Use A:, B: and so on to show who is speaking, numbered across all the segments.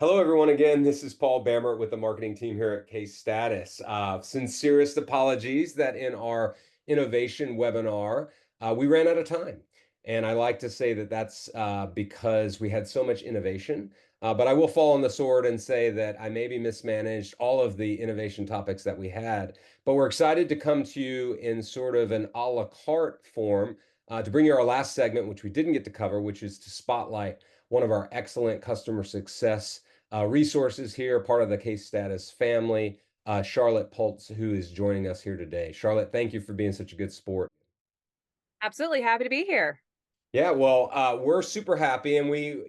A: Hello, everyone. Again, this is Paul Bammer with the marketing team here at Case Status. Sincerest apologies that in our innovation webinar, we ran out of time. And I like to say that that's because we had so much innovation. But I will fall on the sword and say that I maybe mismanaged all of the innovation topics that we had. But we're excited to come to you in sort of an a la carte form to bring you our last segment, which we didn't get to cover, which is to spotlight one of our excellent customer success resources here, part of the Case Status family, Charlotte Pultz, who is joining us here today. Charlotte, thank you for being such a good sport.
B: Absolutely happy to be here.
A: Yeah, well, we're super happy, and we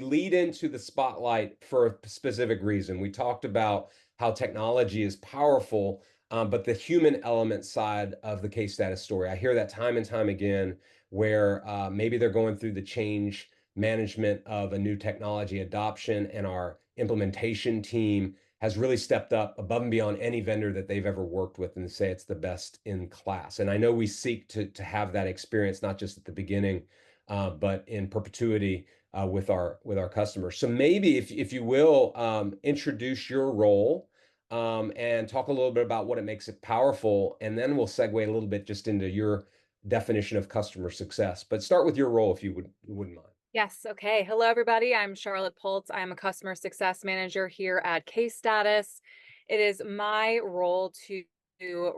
A: lead into the spotlight for a specific reason. We talked about how technology is powerful, but the human element side of the Case Status story. I hear that time and time again, where maybe they're going through the change management of a new technology adoption, and our implementation team has really stepped up above and beyond any vendor that they've ever worked with, and say it's the best in class. And I know we seek to have that experience not just at the beginning but in perpetuity with our customers. So maybe if you will introduce your role and talk a little bit about what it makes it powerful, and then we'll segue a little bit just into your definition of customer success. But start with your role if you wouldn't mind.
B: Yes. Okay. Hello, everybody. I'm Charlotte Pultz. I'm a customer success manager here at Case Status. It is my role to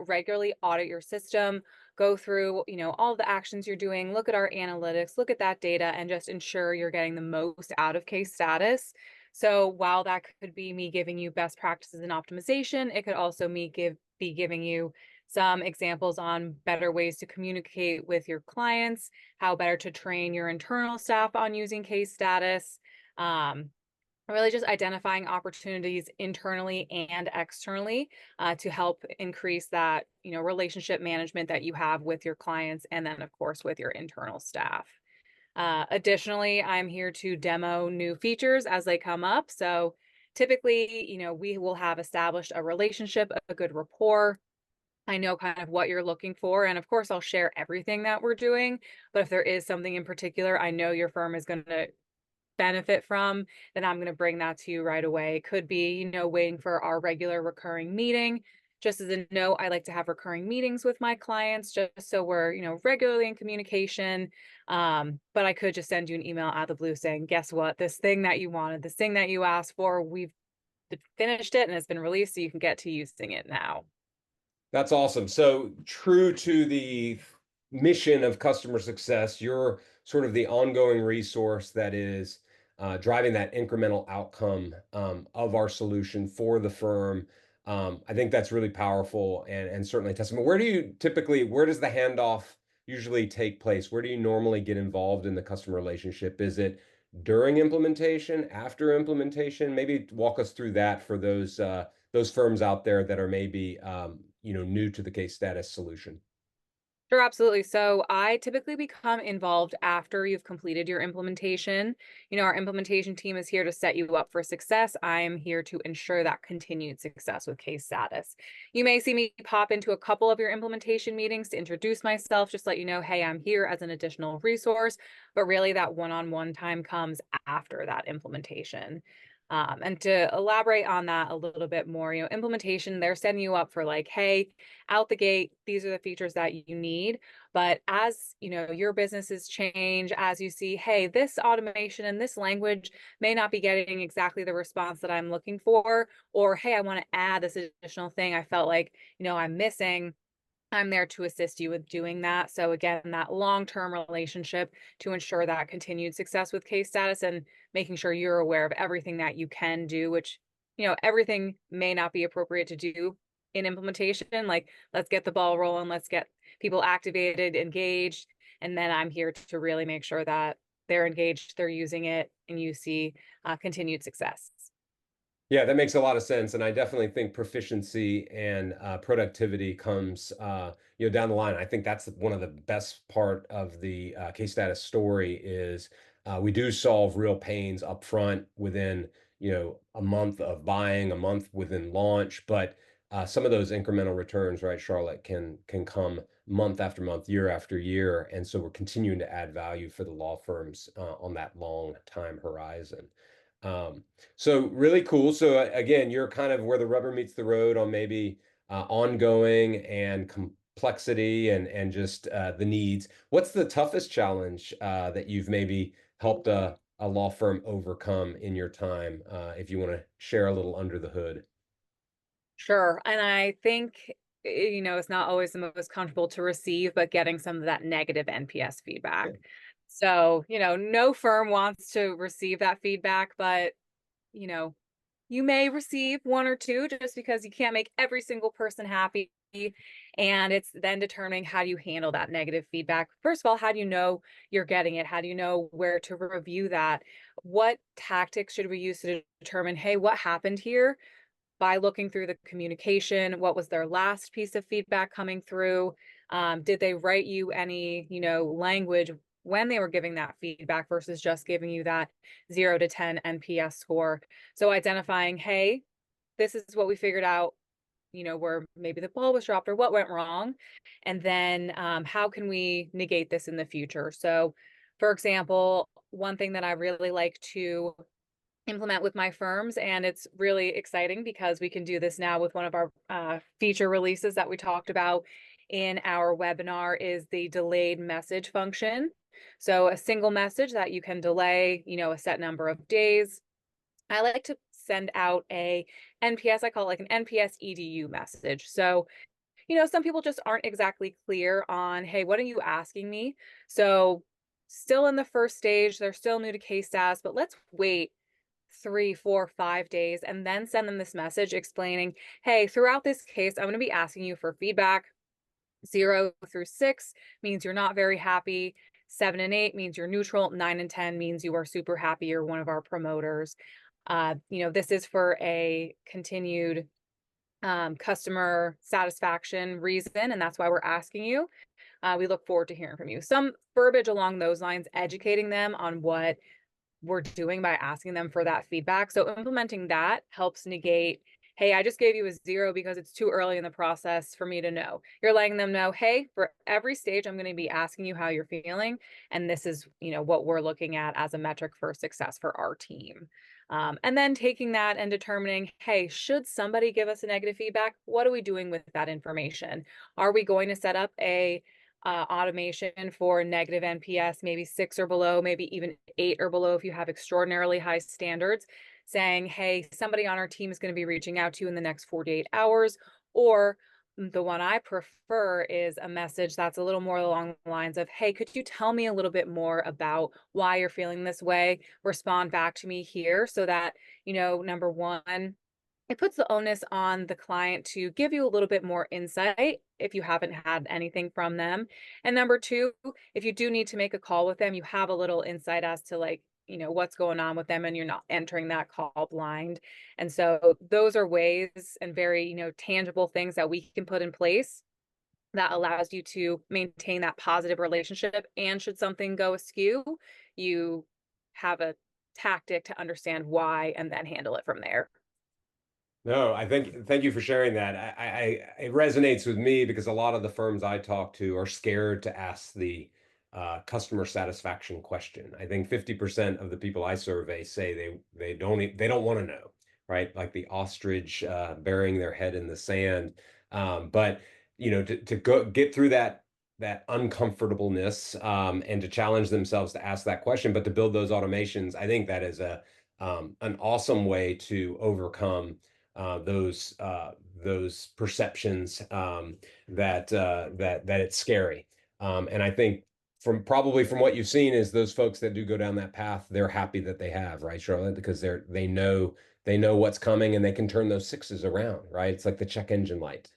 B: regularly audit your system, go through, all the actions you're doing, look at our analytics, look at that data, and just ensure you're getting the most out of Case Status. So while that could be me giving you best practices in optimization, it could also be giving you some examples on better ways to communicate with your clients, how better to train your internal staff on using Case Status, um, really just identifying opportunities internally and externally to help increase that relationship management that you have with your clients, and then of course with your internal staff. Additionally, I'm here to demo new features as they come up. So typically, we will have established a relationship, a good rapport. I know kind of what you're looking for. And of course, I'll share everything that we're doing. But if there is something in particular I know your firm is going to benefit from, then I'm going to bring that to you right away. Could be, waiting for our regular recurring meeting. Just as a note, I like to have recurring meetings with my clients just so we're, regularly in communication. But I could just send you an email out of the blue saying, guess what? This thing that you wanted, this thing that you asked for, we've finished it and it's been released so you can get to using it now.
A: That's awesome. So true to the mission of customer success, you're sort of the ongoing resource that is driving that incremental outcome of our solution for the firm. I think that's really powerful and certainly a testament. Where does the handoff usually take place? Where do you normally get involved in the customer relationship? Is it during implementation, after implementation? Maybe walk us through that for those firms out there that are maybe new to the Case Status solution.
B: Sure, absolutely. So I typically become involved after you've completed your implementation. Our implementation team is here to set you up for success. I am here to ensure that continued success with Case Status. You may see me pop into a couple of your implementation meetings to introduce myself, just let you know, hey, I'm here as an additional resource. But really, that one-on-one time comes after that implementation. And to elaborate on that a little bit more, implementation, they're setting you up for like, hey, out the gate, these are the features that you need. But as your businesses change, as you see, hey, this automation and this language may not be getting exactly the response that I'm looking for, or hey, I want to add this additional thing I felt like, I'm missing. I'm there to assist you with doing that. So again, that long-term relationship to ensure that continued success with Case Status, and making sure you're aware of everything that you can do, which, everything may not be appropriate to do in implementation. Like, let's get the ball rolling, let's get people activated, engaged, and then I'm here to really make sure that they're engaged, they're using it, and you see continued success.
A: Yeah, that makes a lot of sense, and I definitely think proficiency and productivity comes, down the line. I think that's one of the best part of the Case Status story is we do solve real pains up front within, a month of buying, a month within launch, but some of those incremental returns, right, Charlotte, can come month after month, year after year, and so we're continuing to add value for the law firms on that long time horizon. Um, so really cool. So again, you're kind of where the rubber meets the road on maybe ongoing and complexity and just the needs. What's the toughest challenge that you've maybe helped a law firm overcome in your time? If you want to share a little under the hood.
B: Sure. And I think, it's not always the most comfortable to receive, but getting some of that negative NPS
A: Yeah.
B: feedback. So, no firm wants to receive that feedback, but, you know, you may receive one or two just because you can't make every single person happy. And it's then determining how do you handle that negative feedback. First of all, how do you know you're getting it? How do you know where to review that? What tactics should we use to determine, hey, what happened here? By looking through the communication, what was their last piece of feedback coming through? Did they write you any, language when they were giving that feedback versus just giving you that 0 to 10 NPS score? So identifying, hey, this is what we figured out, where maybe the ball was dropped or what went wrong. And then how can we negate this in the future? So, for example, one thing that I really like to implement with my firms, and it's really exciting because we can do this now with one of our feature releases that we talked about in our webinar, is the delayed message function. So a single message that you can delay, a set number of days. I like to send out a NPS, I call it like an NPS EDU message. So, some people just aren't exactly clear on, hey, what are you asking me? So still in the first stage, they're still new to case status, but let's wait 3, 4, 5 days and then send them this message explaining, hey, throughout this case, I'm going to be asking you for feedback. 0 through 6 means you're not very happy. 7 and 8 means you're neutral. 9 and 10 means you are super happy. You're one of our promoters. This is for a continued customer satisfaction reason, and that's why we're asking you. We look forward to hearing from you. Some verbiage along those lines, educating them on what we're doing by asking them for that feedback. So implementing that helps negate, hey, I just gave you a 0 because it's too early in the process for me to know. You're letting them know, hey, for every stage, I'm going to be asking you how you're feeling. And this is, what we're looking at as a metric for success for our team. And then taking that and determining, hey, should somebody give us a negative feedback? What are we doing with that information? Are we going to set up a automation for negative NPS, maybe 6 or below, maybe even 8 or below if you have extraordinarily high standards, saying, hey, somebody on our team is going to be reaching out to you in the next 48 hours. Or the one I prefer is a message that's a little more along the lines of, hey, could you tell me a little bit more about why you're feeling this way? Respond back to me here so that, number one, it puts the onus on the client to give you a little bit more insight if you haven't had anything from them. And number two, if you do need to make a call with them, you have a little insight as to what's going on with them and you're not entering that call blind. And so those are ways and very, tangible things that we can put in place that allows you to maintain that positive relationship. And should something go askew, you have a tactic to understand why and then handle it from there.
A: No, I think thank you for sharing that. It resonates with me because a lot of the firms I talk to are scared to ask the customer satisfaction question. I think 50% of the people I survey say they don't want to know, right? Like the ostrich burying their head in the sand. But to go get through that uncomfortableness and to challenge themselves to ask that question, but to build those automations, I think that is a an awesome way to overcome those perceptions that it's scary. And I think from what you've seen is those folks that do go down that path, they're happy that they have, right, Charlotte? Because they know what's coming and they can turn those sixes around, right? It's like the check engine light.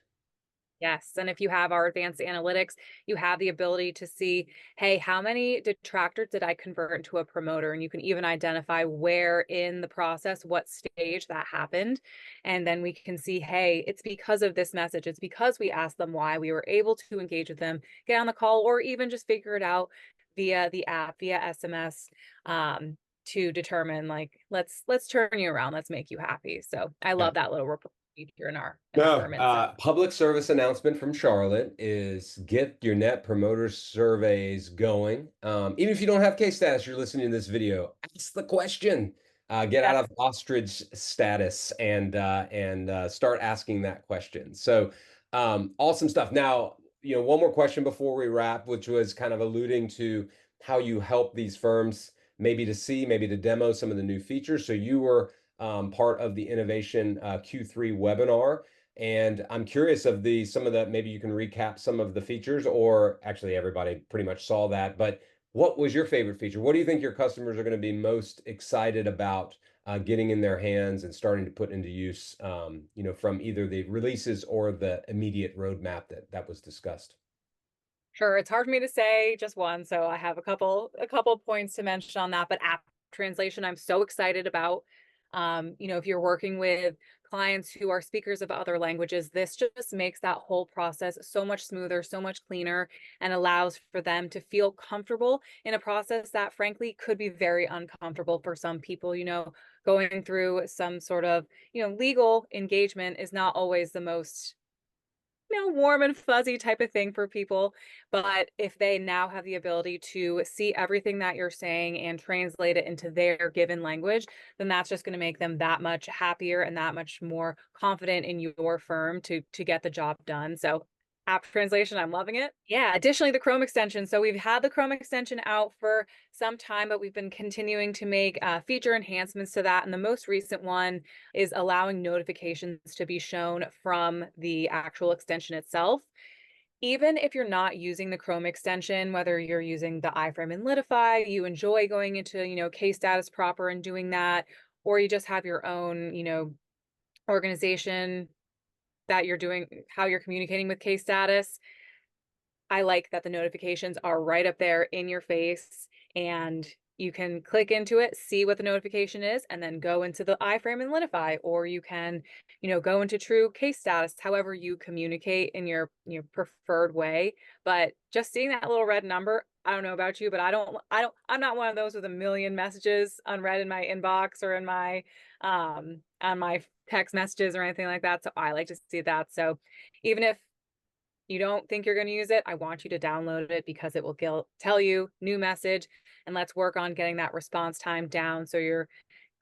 B: Yes. And if you have our advanced analytics, you have the ability to see, hey, how many detractors did I convert into a promoter? And you can even identify where in the process, what stage that happened. And then we can see, hey, it's because of this message. It's because we asked them why we were able to engage with them, get on the call, or even just figure it out via the app, via SMS. To determine let's turn you around, let's make you happy. So I
A: Yeah.
B: love that little report feature in our
A: No,
B: firm insight.
A: public service announcement from Charlotte is get your net promoter surveys going. Even if you don't have case status, you're listening to this video, ask the question. Get out
B: That's
A: of ostrich status and start asking that question. So awesome stuff. Now, one more question before we wrap, which was kind of alluding to how you help these firms maybe to see, maybe to demo some of the new features. So you were part of the Innovation Q3 webinar. And I'm curious of some of the, maybe you can recap some of the features, or actually everybody pretty much saw that, but what was your favorite feature? What do you think your customers are going to be most excited about getting in their hands and starting to put into use, from either the releases or the immediate roadmap that was discussed?
B: sure. It's hard for me to say just one, so I have a couple points to mention on that. But app translation, I'm so excited about. If you're working with clients who are speakers of other languages, this just makes that whole process so much smoother, so much cleaner, and allows for them to feel comfortable in a process that, frankly, could be very uncomfortable for some people. Going through some sort of, legal engagement is not always the most warm and fuzzy type of thing for people. But if they now have the ability to see everything that you're saying and translate it into their given language, then that's just going to make them that much happier and that much more confident in your firm to get the job done. So app translation, I'm loving it. Yeah. Additionally, the Chrome extension. So we've had the Chrome extension out for some time, but we've been continuing to make feature enhancements to that. And the most recent one is allowing notifications to be shown from the actual extension itself. Even if you're not using the Chrome extension, whether you're using the iframe and Litify, you enjoy going into, case status proper and doing that, or you just have your own, organization that you're doing, how you're communicating with case status. I like that the notifications are right up there in your face, and you can click into it, see what the notification is, and then go into the iframe and Litify, or you can, go into true case status, however you communicate in your preferred way. But just seeing that little red number, I don't know about you, but I'm not one of those with a million messages unread in my inbox or in my on my text messages or anything like that. So I like to see that. So even if you don't think you're going to use it, I want you to download it because it will tell you new message, and let's work on getting that response time down so your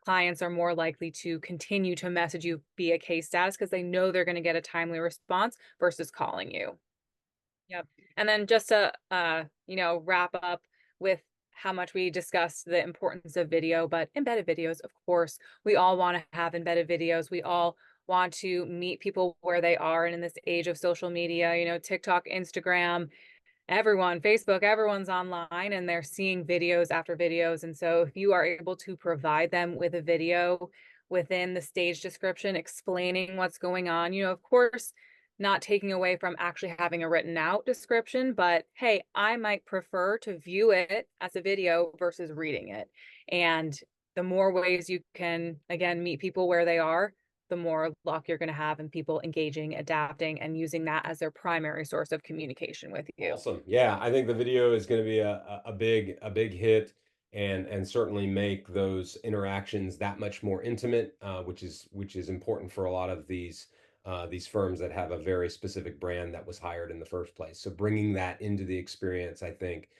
B: clients are more likely to continue to message you via case status because they know they're going to get a timely response versus calling you. Yep. And then just to wrap up with how much we discussed the importance of video, but embedded videos, of course, we all want to have embedded videos. We all want to meet people where they are. And in this age of social media, TikTok, Instagram, everyone, Facebook, everyone's online and they're seeing videos after videos. And so if you are able to provide them with a video within the stage description explaining what's going on, of course, not taking away from actually having a written out description, but hey, I might prefer to view it as a video versus reading it. And the more ways you can, again, meet people where they are, the more luck you're going to have in people engaging, adapting, and using that as their primary source of communication with you.
A: Awesome. Yeah, I think the video is going to be a big hit and certainly make those interactions that much more intimate, which is important for a lot of these firms that have a very specific brand that was hired in the first place. So bringing that into the experience, I think,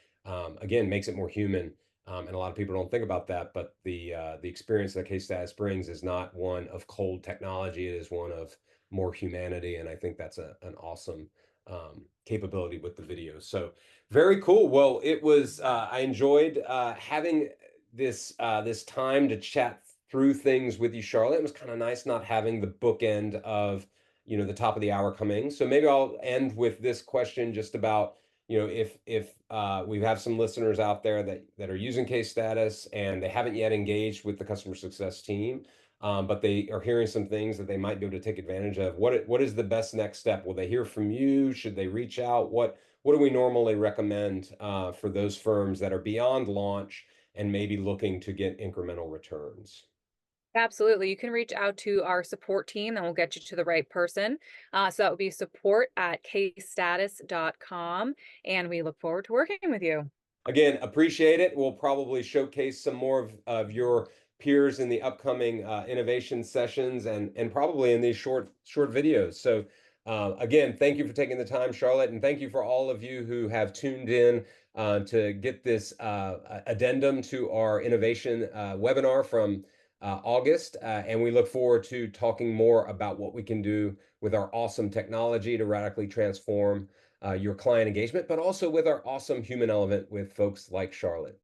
A: again, makes it more human. And a lot of people don't think about that, but the experience that Case Status brings is not one of cold technology. It is one of more humanity, and I think that's an awesome capability with the video. So very cool. Well, I enjoyed having this time to chat through things with you, Charlotte. It was kind of nice not having the bookend of the top of the hour coming. So maybe I'll end with this question just about if we have some listeners out there that are using case status and they haven't yet engaged with the customer success team, but they are hearing some things that they might be able to take advantage of. What is the best next step? Will they hear from you? Should they reach out? What do we normally recommend for those firms that are beyond launch and maybe looking to get incremental returns?
B: Absolutely. You can reach out to our support team and we'll get you to the right person. So that would be support@casestatus.com. And we look forward to working with you.
A: Again, appreciate it. We'll probably showcase some more of your peers in the upcoming innovation sessions and probably in these short videos. So again, thank you for taking the time, Charlotte, and thank you for all of you who have tuned in to get this addendum to our innovation webinar from August, and we look forward to talking more about what we can do with our awesome technology to radically transform your client engagement, but also with our awesome human element with folks like Charlotte.